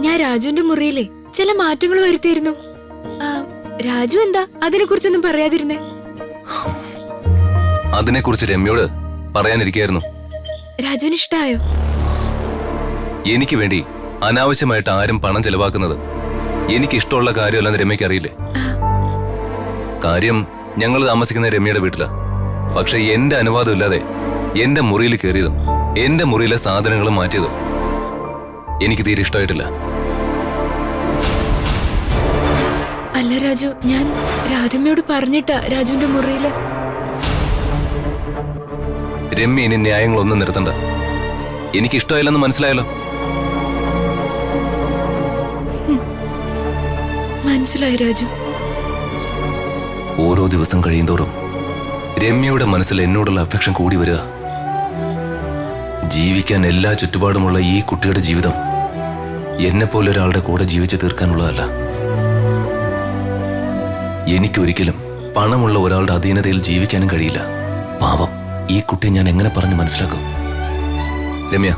ഞാൻ രാജുവിന്റെ മുറിയിലെ ചില മാറ്റങ്ങൾ വരുത്തിയിരുന്നു. രാജു എന്താ അതിനെ കുറിച്ചൊന്നും പറയാതിരുന്നേ? അതിനെക്കുറിച്ച് രമ്യയോട് പറയാനിരിക്കായിരുന്നു. രാജുവിന് ഇഷ്ടായോ? എനിക്ക് വേണ്ടി അനാവശ്യമായിട്ട് ആരും പണം ചെലവാക്കുന്നത് എനിക്ക് ഇഷ്ടമുള്ള കാര്യമല്ലെന്ന് രമ്യക്ക് അറിയില്ലേ? കാര്യം ഞങ്ങൾ താമസിക്കുന്ന രമ്യയുടെ വീട്ടിലാ. പക്ഷെ എന്റെ അനുവാദം ഇല്ലാതെ എന്റെ മുറിയിൽ കയറിയതും എന്റെ മുറിയിലെ സാധനങ്ങളും മാറ്റിയതും എനിക്ക് തീരെ ഇഷ്ടമായിട്ടില്ല. അല്ല രാജു, ഞാൻ രാധമ്മയോട് പറഞ്ഞിട്ടാ രാജുവിന്റെ മുറിയില്. രമ്യ ഇനി ന്യായങ്ങളൊന്നും നിർത്തണ്ട. എനിക്ക് ഇഷ്ടമായില്ലെന്ന് മനസ്സിലായല്ലോ. മനസ്സിലായി രാജു. ഓരോ ദിവസം കഴിയുന്തോറും രമ്യയുടെ മനസ്സിൽ എന്നോടുള്ള അഫെക്ഷൻ കൂടി വരിക. ജീവിക്കാൻ എല്ലാ ചുറ്റുപാടുമുള്ള ഈ കുട്ടിയുടെ ജീവിതം എന്നെപ്പോലെ ഒരാളുടെ കൂടെ ജീവിച്ചു തീർക്കാനുള്ളതല്ല. എനിക്കൊരിക്കലും പണമുള്ള ഒരാളുടെ അധീനതയിൽ ജീവിക്കാനും കഴിയില്ല. പാവം ഈ കുട്ടിയെ ഞാൻ എങ്ങനെ പറഞ്ഞ് മനസ്സിലാക്കും? രമ്യ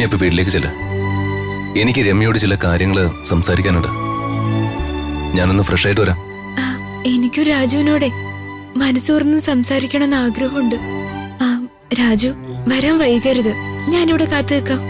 ഇപ്പൊ വീട്ടിലേക്ക് ചെല്ല. എനിക്ക് രമ്യയോട് ചില കാര്യങ്ങൾ സംസാരിക്കാനുണ്ട്. ഞാനൊന്ന് ഫ്രഷ് ആയിട്ട് വരാം. എനിക്കും രാജുവിനോടെ മനസ്സോർന്ന് സംസാരിക്കണമെന്ന് ആഗ്രഹമുണ്ട്. രാജു വരാൻ വൈകരുത്. ഞാനിവിടെ കാത്തു നിൽക്കാം.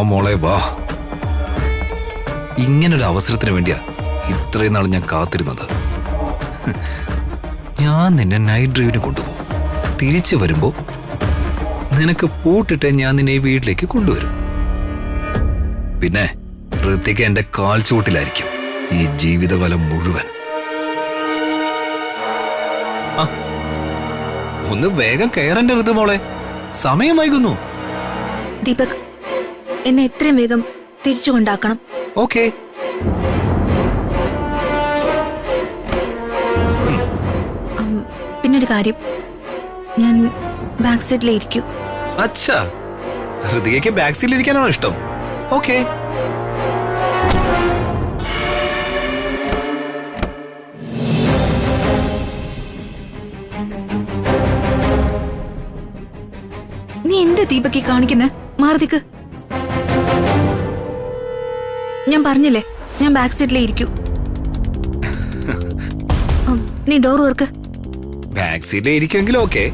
മോളെ വാ. ഇങ്ങനൊരു അവസരത്തിന് വേണ്ടിയാ ഇത്രയും നാൾ ഞാൻ കാത്തിരുന്നത്. ഞാൻ നിന്നെ നൈറ്റ് ഡ്രൈവിന് കൊണ്ടുപോകും. തിരിച്ചു വരുമ്പോ നിനക്ക് പൂട്ടിട്ട് ഞാൻ നിന്നെ ഈ വീട്ടിലേക്ക് കൊണ്ടുവരും. പിന്നെ ഋതിക എന്റെ കാൽ ചൂട്ടിലായിരിക്കും ഈ ജീവിതകാലം മുഴുവൻ. ഒന്ന് വേഗം കയറേണ്ട ഋതു മോളെ, സമയം വൈകുന്നു. ദീപക്, എന്നെ എത്രയും വേഗം തിരിച്ചു കൊണ്ടാക്കണം. ഓക്കേ. പിന്നൊരു കാര്യം, ഞാൻ ബാക്ക് സീറ്റിലിരിക്കൂ. അച്ഛാ, ഹൃതികയ്ക്ക് ബാക്ക് സീറ്റിൽ ഇരിക്കാനാണോ ഇഷ്ടം? ഓക്കേ. നീ എന്താ ദീപക് കാണിക്കുന്നേ? മാർദിക്ക്, ഞാൻ പറഞ്ഞില്ലേ ഞാൻ ബാക്ക് സീറ്റിലേ ഇരിക്കൂ. നീ ഡോർ തുറക്ക്. ബാക്ക് സീറ്റിൽ ഇരിക്കുമെങ്കിലും ഓക്കെ.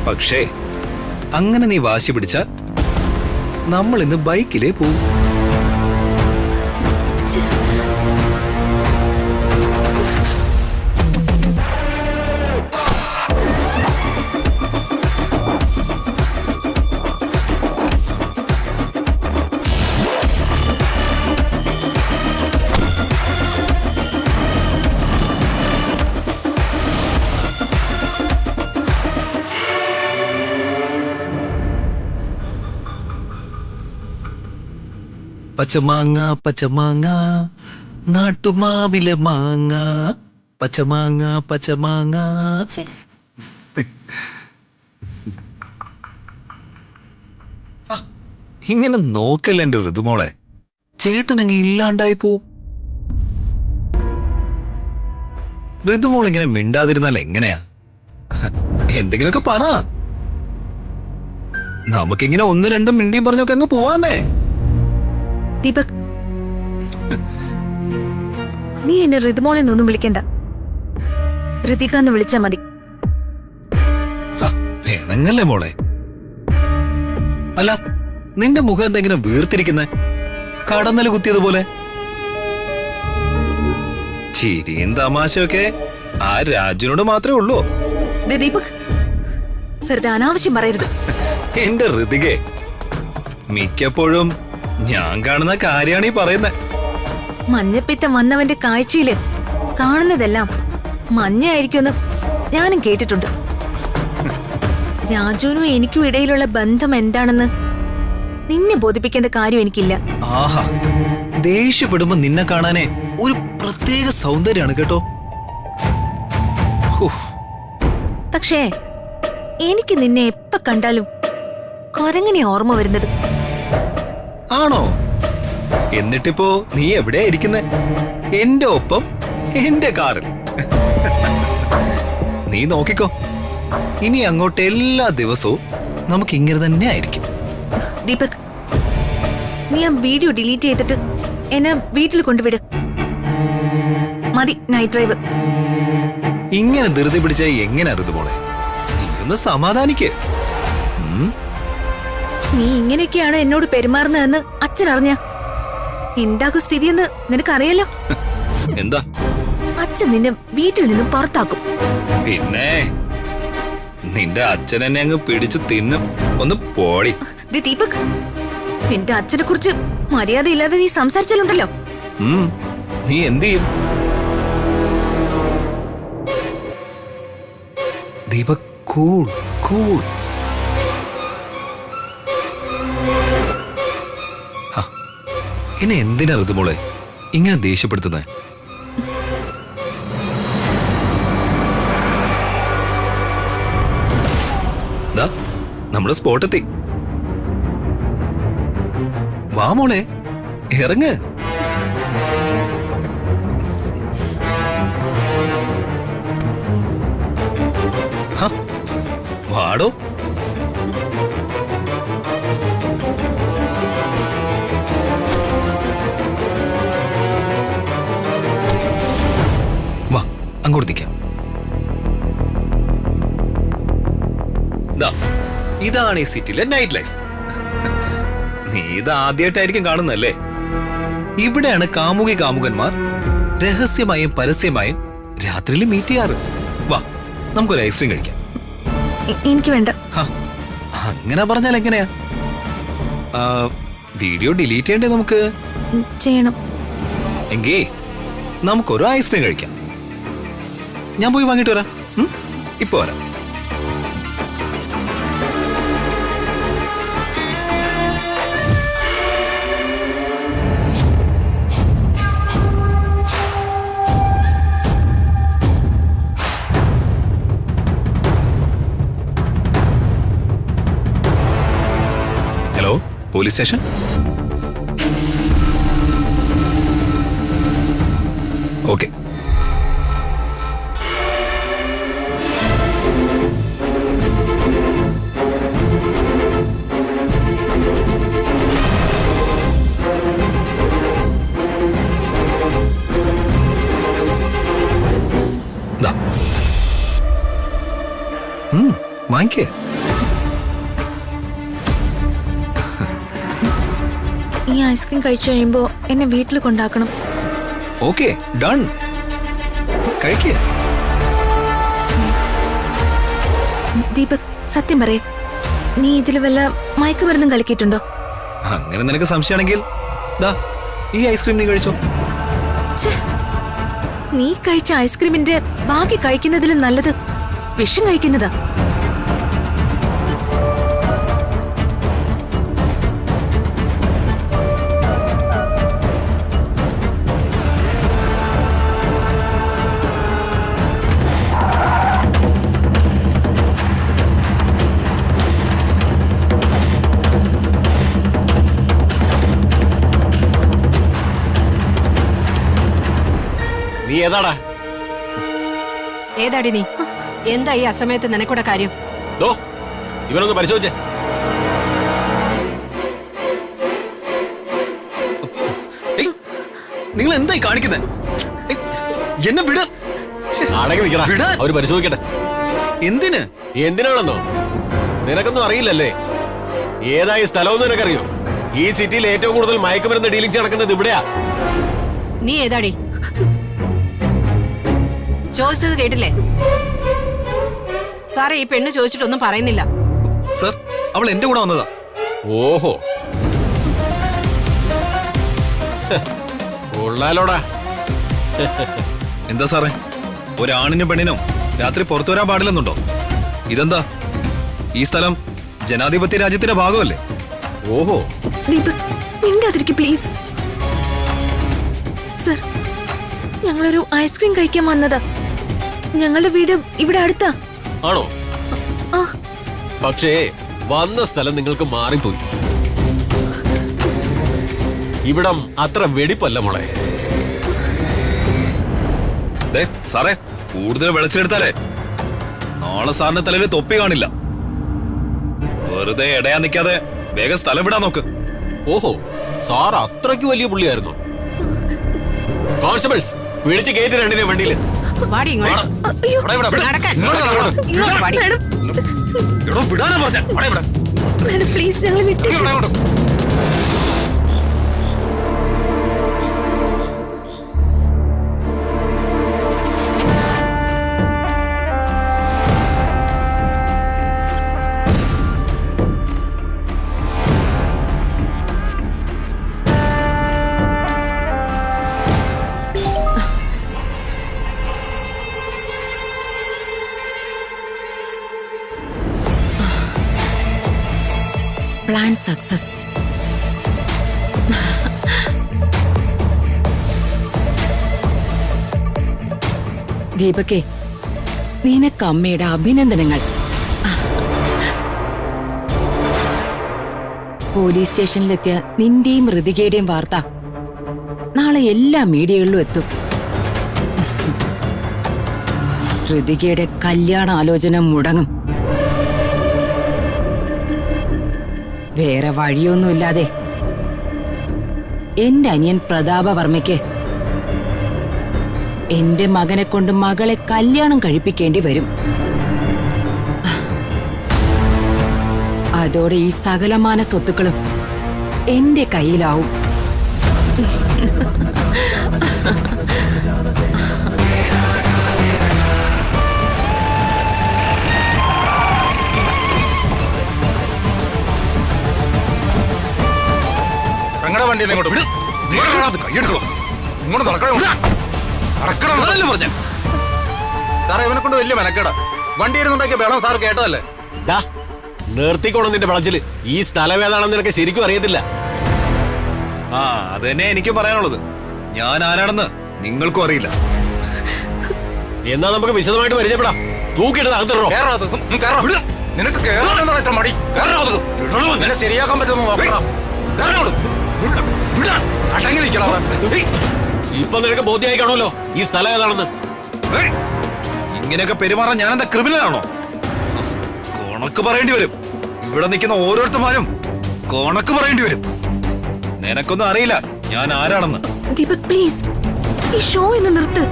പക്ഷേ അങ്ങനെ നീ വാശി പിടിച്ച നമ്മൾ ഇന്ന് ബൈക്കിലേ പോവും. പച്ചമാങ്ങ പച്ചമാങ്ങ നാട്ടുമാവിലെ മാങ്ങ, പച്ചമാങ്ങ പച്ചമാങ്ങ. ഇങ്ങനെ നോക്കല്ല എന്റെ ഋതുമോളെ, ചേട്ടനങ്ങ് ഇല്ലാണ്ടായി പോവും. ഋതുമോൾ ഇങ്ങനെ മിണ്ടാതിരുന്നാൽ എങ്ങനെയാ? എന്തെങ്കിലുമൊക്കെ പറ. നമുക്കിങ്ങനെ ഒന്ന് രണ്ടും മിണ്ടിയും പറഞ്ഞൊക്കെ അങ്ങ് പോവാന്നേ. ദീപക്, നീ എന്നെ ഋതുമോളെ ഒന്നും വിളിക്കണ്ട. ഋതിക എന്ന് വിളിച്ചാ മതി. വേണങ്ങല്ലേ മോളെ? അല്ല, നിന്റെ മുഖം എന്തെങ്കിലും വീർത്തിരിക്കുന്നേ? കടന്നല് കുത്തിയതുപോലെ. ചിരിയും തമാശയൊക്കെ ആ രാജുനോട് മാത്രമേ ഉള്ളൂ. ദീപക്, വെറുതെ അനാവശ്യം പറയരുത്. എന്റെ ഋതികെ, മിക്കപ്പോഴും ഞാൻ കാണുന്ന കാര്യമാണ് ഈ പറയുന്നത്. മഞ്ഞപ്പിത്തം വന്നവന്റെ കാഴ്ചയില് കാണുന്നതെല്ലാം മഞ്ഞയായിരിക്കുമെന്ന് ഞാനും കേട്ടിട്ടുണ്ട്. രാജുവിനും എനിക്കും ഇടയിലുള്ള ബന്ധം എന്താണെന്ന് നിന്നെ ബോധിപ്പിക്കേണ്ട കാര്യം എനിക്കില്ല. ആഹാ, ദേഷ്യപ്പെടുമ്പോ നിന്നെ കാണാനേ ഒരു പ്രത്യേക സൗന്ദര്യമാണ് കേട്ടോ. ഹോ, പക്ഷേ എനിക്ക് നിന്നെ എപ്പ കണ്ടാലും കൊരങ്ങനെ ഓർമ്മ വരുന്നത്. ആണോ? എന്നിട്ടിപ്പോ നീ എവിടെയാ ഇരിക്കുന്നെ? എന്റെ ഒപ്പം എന്റെ കാറിൽ. നീ നോക്കിക്കോ, ഇനി അങ്ങോട്ട് എല്ലാ ദിവസവും നമുക്ക് ഇങ്ങനെ തന്നെ ആയിരിക്കും. ദീപക്, നീ ആ വീഡിയോ ഡിലീറ്റ് ചെയ്തിട്ട് എന്നെ വീട്ടിൽ കൊണ്ടുവിട്. മതി നൈറ്റ് ഡ്രൈവ്. ഇങ്ങനെ ധൃതി പിടിച്ച എങ്ങനെ അറിതു പോണേ? നീ ഒന്ന് സമാധാനിക്ക്. നീ ഇങ്ങനെയൊക്കെയാണ് എന്നോട് പെരുമാറുന്നതെന്ന് അച്ഛൻ അറിഞ്ഞ എന്താകും സ്ഥിതിയെന്ന് നിനക്കറിയാലോ. എന്താ? അച്ഛൻ നിന്നെ വീട്ടിൽ നിന്നും പുറത്താക്കും. പിന്നെ നിന്റെ അച്ഛൻ എന്നെ അങ്ങ് പിടിച്ച് തിന്നും. ഒന്ന് പോടി. ദീപക്, എന്റെ അച്ഛനെ കുറിച്ച് മര്യാദയില്ലാതെ നീ സംസാരിച്ചാലുണ്ടല്ലോ. നീ എന്ത് ചെയ്യും? Deepak, cool cool. എന്നെ എന്തിനാ ഋതുമോളെ ഇങ്ങനെ ദേഷ്യപ്പെടുത്തുന്നത്? നമ്മുടെ സ്പോട്ടെത്തി. വാ മോളെ, ഇറങ്ങ്. വാടോ. വാ, അങ്ങോട്ട് നിൽക്കാം. ഇതാണ് ഈ സിറ്റിയിലെ നൈറ്റ് ലൈഫ്. നീ ഇത് ആദ്യമായിട്ടായിരിക്കും കാണുന്നല്ലേ? ഇവിടെയാണ് കാമുകി കാമുകന്മാർ രഹസ്യമായും പരസ്യമായും രാത്രിയിൽ മീറ്റ് ചെയ്യാറ്. വാ, നമുക്കൊരു ഐസ്ക്രീം കഴിക്കാം. എനിക്ക് വേണ്ട. അങ്ങനെ പറഞ്ഞാൽ എങ്ങനെയാ? വീഡിയോ ഡിലീറ്റ് ചെയ്യണ്ടേ നമുക്ക്? ചെയ്യണം. എങ്കേ നമുക്കൊരു ഐസ്ക്രീം കഴിക്കാം. ഞാൻ പോയി വാങ്ങിട്ട് വരാം. ഇപ്പൊ വരാം. Hello, police station. ഓക്കെ. വാങ്ങിക്കേ. ഈ ഐസ്ക്രീം കഴിച്ചു കഴിയുമ്പോ എന്നെ വീട്ടിൽ കൊണ്ടാക്കണം. Okay, done. കഴിക്കേ. ദീപക്, സത്യം പറയേ, നീ ഇതിൽ വല്ല മയക്കുമരുന്നും കലക്കിയിട്ടുണ്ടോ? അങ്ങനെ നിനക്ക് സംശയമാണെങ്കിൽ ഈ ഐസ്ക്രീം നീ കഴിച്ചോ. നീ കഴിച്ച ഐസ്ക്രീമിന്റെ ബാക്കി കഴിക്കുന്നതിലും നല്ലത് വിഷം കഴിക്കുന്നതാ. നീ ഏതാടാ? ഏതാടി നീ? എന്താ ഈ അസമയത്ത് നിനക്കൂടെ കാര്യം? ഇവനൊന്ന് പരിശോധിച്ചേ. നിങ്ങൾ എന്തായി കാണിക്കുന്നത്? എന്നെ വിട. അടങ്ങി നിൽക്കടാ, അവര് പരിശോധിക്കട്ടെ. എന്തിന്? എന്തിനാണെന്നോ നിനക്കൊന്നും അറിയില്ലല്ലേ? ഏതായി സ്ഥലമെന്ന് നിനക്കറിയോ? ഈ സിറ്റിയിൽ ഏറ്റവും കൂടുതൽ മയക്കുമരുന്ന് ഡീലിംഗ്സ് നടക്കുന്നത് ഇവിടെയാ. നീ ഏതാടി? ചോദിച്ചത് കേട്ടില്ലേ? സാറേ, ഈ പെണ്ണ് ചോദിച്ചിട്ടൊന്നും പറയുന്നില്ല. സർ, അവൾ എന്റെ കൂടെ വന്നതാ. ഓഹോ, കൊള്ളാലോടാ. എന്താ സാറേ, ഒരാണിനും പെണ്ണിനും രാത്രി പുറത്തു വരാൻ പാടില്ലെന്നുണ്ടോ? ഇതെന്താ? ഈ സ്ഥലം ജനാധിപത്യ രാജ്യത്തിന്റെ ഭാഗമല്ലേ? ഓഹോ, ദീപക്, മിണ്ടാതിരിക്ക് പ്ലീസ്. ഞങ്ങളൊരു ഐസ്ക്രീം കഴിക്കാൻ വന്നതാ. ഞങ്ങളുടെ വീട് ഇവിടെ അടുത്താ. ആണോ? ആ. പക്ഷേ വന്ന സ്ഥലം നിങ്ങൾക്ക് മാറിപ്പോയി. ഇവിടം അത്ര വെടിപ്പല്ല മോളെ. സാറേ, കൂടുതൽ വെളച്ചിലെടുത്താലേ നാളെ സാറിന്റെ തലയിൽ തൊപ്പി കാണില്ല. വെറുതെ ഇടയാൻ നിൽക്കാതെ വേഗം സ്ഥലം വിടാൻ നോക്ക്. ഓഹോ, സാർ അത്രയ്ക്ക് വലിയ പുള്ളിയായിരുന്നു. കോൺസ്റ്റബിൾസ്, പിടിച്ച് കയറ്റി രണ്ടിനെ വണ്ടിയില്. വാടി ഇങ്ങോട്ട്. അയ്യോ, നടക്കാൻ. ഇങ്ങോട്ട് വാടി. വിടാനാ പറഞ്ഞ മാഡം പ്ലീസ് ഞങ്ങൾ വിട്ടേ. Plan success. ദീപകേ, നിനക്ക് അമ്മയുടെ അഭിനന്ദനങ്ങൾ. പോലീസ് സ്റ്റേഷനിലെത്തിയ നിന്റെയും ഋതികയുടെയും വാർത്ത നാളെ എല്ലാ മീഡിയകളിലും എത്തും. ഋതികയുടെ കല്യാണ ആലോചന മുടങ്ങും. വേറെ വഴിയൊന്നുമില്ലാതെ എന്റെ അനിയൻ പ്രതാപവർമ്മയ്ക്ക് എന്റെ മകനെ കൊണ്ട് മകളെ കല്യാണം കഴിപ്പിക്കേണ്ടി വരും. അതോടെ ഈ സകലമാന സ്വത്തുക്കളും എന്റെ കയ്യിലാവും. വണ്ടി കൈയെടുക്കണോ? ഇങ്ങോട്ട് നടക്കണോ? പറഞ്ഞ സാറേ, ഇവനെ കൊണ്ട് വലിയ മെനക്കേടാ. വണ്ടി ഇരുന്നുണ്ടാക്കിയ ബഹളം സാർ കേട്ടതല്ലേ? നിർത്തിക്കോണം നിന്റെ വളച്ചില്. ഈ സ്ഥലം ഏതാണെന്ന് നിനക്ക് ശരിക്കും അറിയത്തില്ല. ആ, അത് തന്നെ എനിക്കും പറയാനുള്ളത്. ഞാൻ ആരാണെന്ന് നിങ്ങൾക്കും അറിയില്ല. എന്നാ നമുക്ക് വിശദമായിട്ട് പരിചയപ്പെടാം. തൂക്കിയിട്ട് അകത്തിടണോ? നിനക്ക് കേറാനെന്താണ് ഇത്ര മടി? നിന്നെ ശരിയാക്കാൻ പറ്റുമോ നോക്കണം. അടങ്ങി നിൽക്കണം. ഇപ്പൊ നിനക്ക് ബോധ്യമായി കാണുമല്ലോ ഈ സ്ഥലം ഏതാണെന്ന്. ഇങ്ങനെയൊക്കെ പെരുമാറാൻ ഞാൻ എന്താ ക്രിമിനലാണോ? കണക്ക് പറയേണ്ടി വരും. ഇവിടെ നിൽക്കുന്ന ഓരോരുത്തന്മാരും കണക്ക് പറയേണ്ടി വരും. നിനക്കൊന്നും അറിയില്ല ഞാൻ ആരാണെന്ന്. ദീപക് പ്ലീസ്, ഈ ഷോ ഒന്ന് നിർത്ത്.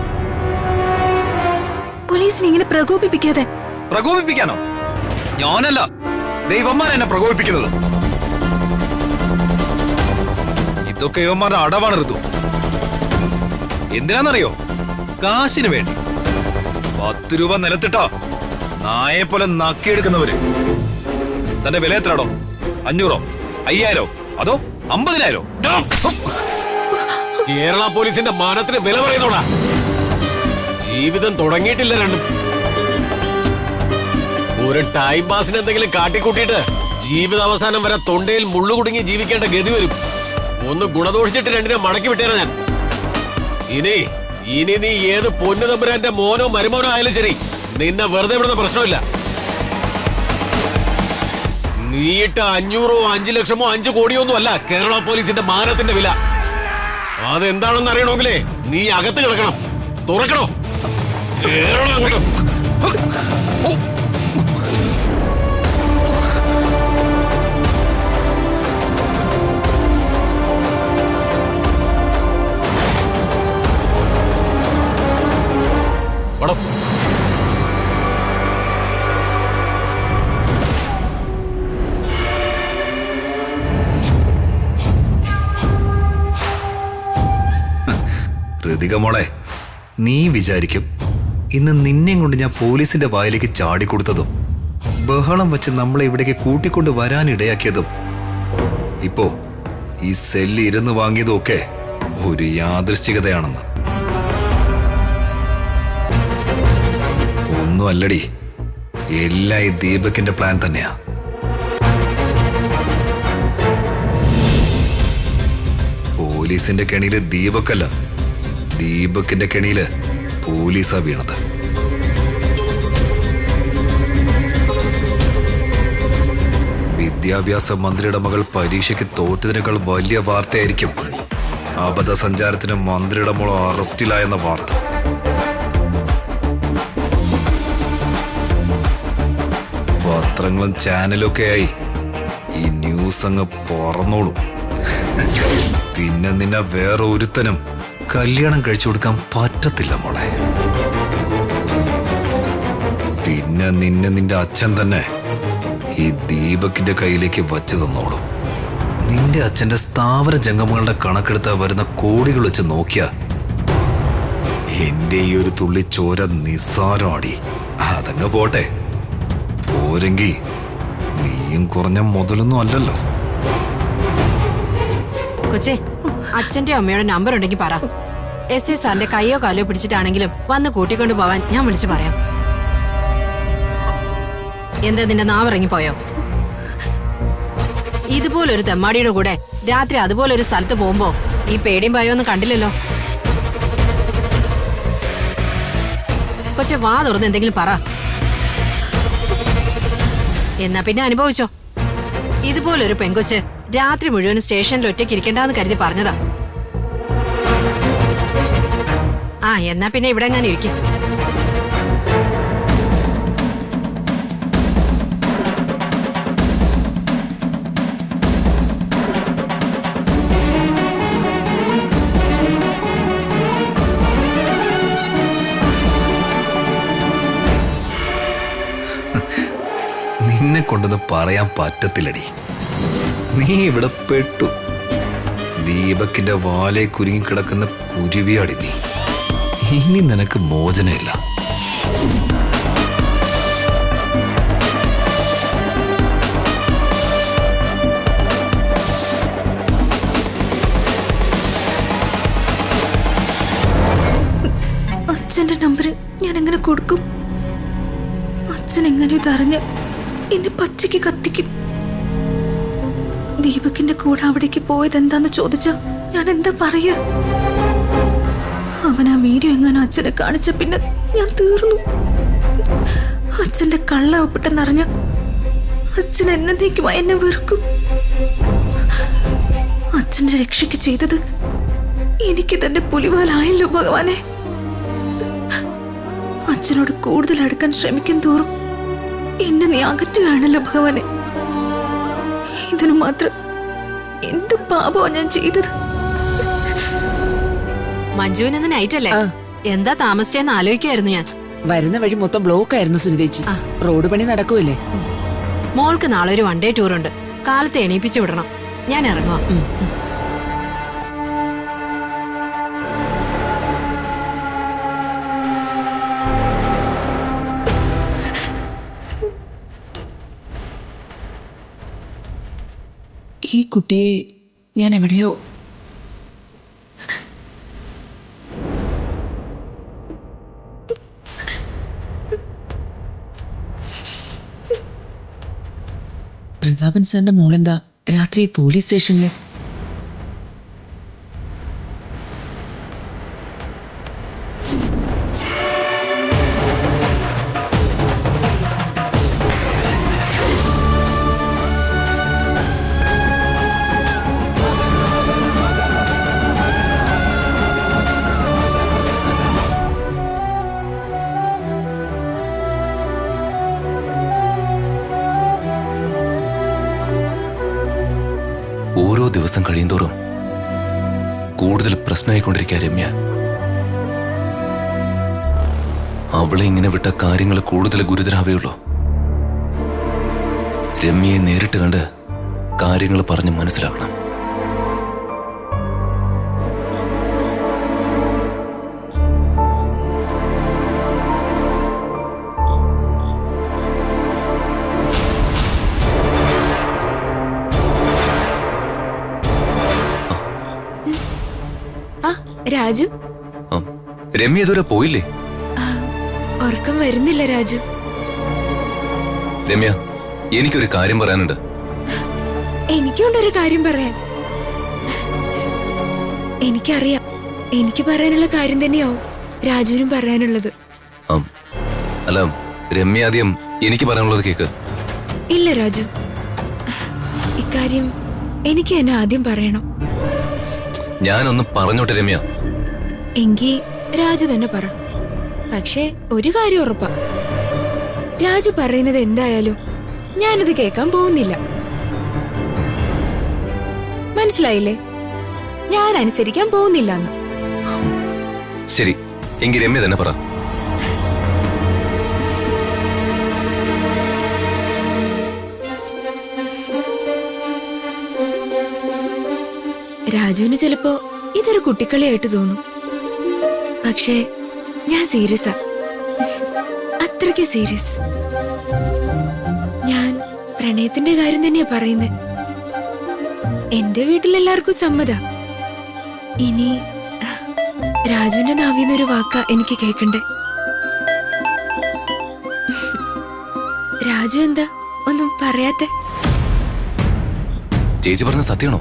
പോലീസിനെ ഇങ്ങനെ പ്രകോപിപ്പിക്കാതെ. പ്രകോപിപ്പിക്കാനോ? ഞാനല്ല, ദൈവന്മാർ എന്നെ പ്രകോപിപ്പിക്കുന്നത്. ഇതൊക്കെ ഇവന്മാരുടെ അടവാണ് ഋതു. എന്തിനാന്നറിയോ? കാശിന് വേണ്ടി. 10 രൂപ നിലത്തിട്ടാ നായെ പോലെ നക്കിയെടുക്കുന്നവര്. തന്റെ വില എത്രയാടോ? 500, 5000 അതോ 50,000? കേരള പോലീസിന്റെ മാനത്തിന് വില പറയുന്നോടാ. ജീവിതം തുടങ്ങിയിട്ടില്ല രണ്ടും. ഒരു ടൈം പാസിന് എന്തെങ്കിലും കാട്ടിക്കൂട്ടിയിട്ട് ജീവിതാവസാനം വരെ തൊണ്ടയിൽ മുള്ളു കുടുങ്ങി ജീവിക്കേണ്ട ഗതി വരും. ഒന്ന് ഗുണദോഷിച്ചിട്ട് രണ്ടിനെ മടക്കി വിട്ടേരാ ഞാൻ. ഇനി നീ ഏത് പൊന്നു തമ്പുരാന്റെ മോനോ മരുമോനോ ആയാലും ശരി, നിന്നെ വെറുതെ വിടുന്ന പ്രശ്നമില്ല. നീയിട്ട 500, 5 ലക്ഷമോ 5 കോടിയോ ഒന്നും അല്ല കേരള പോലീസിന്റെ മാനത്തിന്റെ വില. അതെന്താണെന്ന് അറിയണമെങ്കിലേ നീ അകത്ത് കിടക്കണം. തുറക്കണോ? കേരളം അങ്ങോട്ട്. ഋതിക മോളെ, നീ വിചാരിക്കും ഇന്ന് നിന്നെയും കൊണ്ട് ഞാൻ പോലീസിന്റെ വായിലേക്ക് ചാടിക്കൊടുത്തതും ബഹളം വെച്ച് നമ്മളെ ഇവിടേക്ക് കൂട്ടിക്കൊണ്ട് വരാനിടയാക്കിയതും ഇപ്പോ ഈ സെല്ല് ഇരുന്ന് വാങ്ങിയതും ഒക്കെ ഒരു യാദൃശ്ചികതയാണെന്ന്. ഒന്നും അല്ലടി, എല്ലാം ഈ ദീപകിന്റെ പ്ലാൻ തന്നെയാ. പോലീസിന്റെ കെണിയില് ദീപക്കല്ല, ദീപകിന്റെ കെണിയില് പോലീസാ വീണത്. വിദ്യാഭ്യാസ മന്ത്രിയുടെ മകൾ പരീക്ഷയ്ക്ക് തോറ്റതിനേക്കാൾ വലിയ വാർത്തയായിരിക്കും അബദ്ധസഞ്ചാരത്തിന് മന്ത്രിയുടെ മോൾ അറസ്റ്റിലായെന്ന വാർത്ത. പത്രങ്ങളും ചാനലും ഒക്കെ ആയി ഈ ന്യൂസ് അങ്ങ് പറന്നോളും. പിന്നെ നിന്നെ വേറെ ഒരുത്തനും കല്യാണം കഴിച്ചു കൊടുക്കാൻ പറ്റത്തില്ല മോളെ. പിന്നെ നിന്നെ നിന്റെ അച്ഛൻ തന്നെ ഈ ദീപകിന്റെ കയ്യിലേക്ക് വച്ചു തന്നോളും. നിന്റെ അച്ഛന്റെ സ്ഥാവര ജംഗമങ്ങളുടെ കണക്കെടുത്താ വരുന്ന കോടികൾ വെച്ച് നോക്കിയാ എന്റെ ഈ ഒരു തുള്ളി ചോര നിസ്സാരമാടി. അതങ്ങ് പോട്ടെ, പോരെങ്കി നീയും കുറഞ്ഞ മുതലൊന്നും അല്ലല്ലോ. കൊച്ചേ, അച്ഛന്റെ അമ്മയുടെ നമ്പർ ഉണ്ടെങ്കിൽ പറ. എസ് ഐ സാറിന്റെ കയ്യോ കാലോ പിടിച്ചിട്ടാണെങ്കിലും വന്ന് കൂട്ടിക്കൊണ്ടു പോവാൻ ഞാൻ വിളിച്ചു പറയാം. എന്താ നിന്റെ നാവിറങ്ങിപ്പോയോ? ഇതുപോലൊരു തെമ്മാടിയുടെ കൂടെ രാത്രി അതുപോലൊരു സ്ഥലത്ത് പോകുമ്പോ ഈ പേടിയും ഭയമൊന്നും കണ്ടില്ലല്ലോ. കൊച്ചെ, വാ തുറന്ന് എന്തെങ്കിലും പറ. എന്നാ പിന്നെ അനുഭവിച്ചോ. ഇതുപോലൊരു പെങ്കൊച്ച് രാത്രി മുഴുവൻ സ്റ്റേഷനിൽ ഒറ്റയ്ക്ക് ഇരിക്കണ്ടെന്ന് കരുതി പറഞ്ഞതാ. ആ, എന്നാ പിന്നെ ഇവിടെ എങ്ങനെ ഇരിക്കും. നിന്നെ കൊണ്ടൊന്ന് പറയാൻ പറ്റത്തില്ലടി. നീ ഇവിടെ പെട്ടു. ദീപകിന്റെ വാലെ കുരുങ്ങിക്കിടക്കുന്ന കുരുവിയാടി നീ. ഇനി നിനക്ക് മോചനമില്ല. അച്ഛന്റെ നമ്പർ ഞാൻ എങ്ങനെ കൊടുക്കും? അച്ഛൻ എങ്ങനെ ഇതറിഞ്ഞ് എന്നെ പച്ചയ്ക്ക് കത്തിക്കും. ദീപകിന്റെ കൂടെ അവിടേക്ക് പോയത് എന്താന്ന് ചോദിച്ചാ ഞാൻ എന്താ പറയാ? അവൻ ആ വീഡിയോ എങ്ങനെ അച്ഛനെ കാണിച്ച പിന്നെ ഞാൻ തീർന്നു. അച്ഛന്റെ കള്ള ഒപ്പിട്ടെന്നറിഞ്ഞ അച്ഛൻ എന്നേക്കുമായി എന്നെ വെറുക്കും. അച്ഛന്റെ രക്ഷയ്ക്ക് ചെയ്തത് എനിക്ക് തന്നെ പുലിവാലായല്ലോ ഭഗവാനെ. അച്ഛനോട് കൂടുതൽ അടുക്കാൻ ശ്രമിക്കും തോറും എന്നെ നീ അകറ്റുകയാണല്ലോ ഭഗവാനെ. ഇതിനു മാത്രം എന്ത് പാപമാ ഞാൻ ചെയ്തത്? മഞ്ജുവിന് നൈറ്റ് അല്ലേ? എന്താ താമസിച്ചെന്ന് ആലോചിക്കായിരുന്നു ഞാൻ. വരുന്ന വഴി മൊത്തം ബ്ലോക്ക് ആയിരുന്നു സുനിതേച്ചി. റോഡ് പണി നടക്കുമല്ലേ. മോൾക്ക് നാളെ ഒരു 1 ഡേ ടൂർ ഉണ്ട്. കാലത്ത് എണീപ്പിച്ചു വിടണം. ഞാൻ ഇറങ്ങുവാ. ഈ കുട്ടിയെ ഞാൻ എവിടെയോ പ്രതാപൻ സാറിന്റെ മോളെന്താ രാത്രി പോലീസ് സ്റ്റേഷനില്? ഓരോ ദിവസം കഴിയുന്തോറും കൂടുതൽ പ്രശ്നമായിക്കൊണ്ടിരിക്കുക രമ്യ. അവളെ ഇങ്ങനെ വിട്ട കാര്യങ്ങൾ കൂടുതൽ ഗുരുതരാവുകയുള്ളൂ. രമ്യയെ നേരിട്ട് കണ്ട് കാര്യങ്ങൾ പറഞ്ഞ് മനസ്സിലാക്കണം. രാജു, രമ്യ ഇതുവരെ പോയില്ലേ? ഉറക്കം വരുന്നില്ല രാജു. രമ്യ, എനിക്കൊരു കാര്യം പറയാനുണ്ട്. എനിക്കുണ്ടൊരു കാര്യം പറയാൻ. എനിക്കറിയാം എനിക്ക് പറയാനുള്ള കാര്യം തന്നെയാവും രാജുവിനും പറയാനുള്ളത്. അല്ല രമ്യ ആദ്യം എനിക്ക് പറയാനുള്ളത് കേക്ക്. ഇല്ല രാജു, ഇക്കാര്യം എനിക്ക് എന്നെ ആദ്യം പറയണം. ഞാനൊന്ന് പറഞ്ഞോട്ടെ രമ്യ. എങ്കി രാജു തന്നെ പറ. പക്ഷേ ഒരു കാര്യം ഉറപ്പാ, രാജു പറയുന്നത് എന്തായാലും ഞാനത് കേൾക്കാൻ പോകുന്നില്ല. മനസ്സിലായില്ലേ? ഞാൻ അനുസരിക്കാൻ പോകുന്നില്ല എന്ന്. ശരി, എങ്കിൽ രമ്യ തന്നെ പറ. രാജുവിന് ചിലപ്പോ ഇതൊരു കുട്ടിക്കളിയായിട്ട് തോന്നും. പക്ഷേ ഞാൻ സീരിയസാ, അത്രയ്ക്ക് സീരിയസ്. ഞാൻ പ്രണയത്തിന്റെ കാര്യം തന്നെയാ പറയുന്നത്. എന്റെ വീട്ടിലെല്ലാവർക്കും സമ്മത. ഇനി രാജുവിന്റെ നാവിന്നൊരു വാക്ക എനിക്ക് കേക്കണ്ടേ. രാജു എന്താ ഒന്നും പറയാത്തെ? ചേച്ചി പറഞ്ഞ സത്യമാണോ?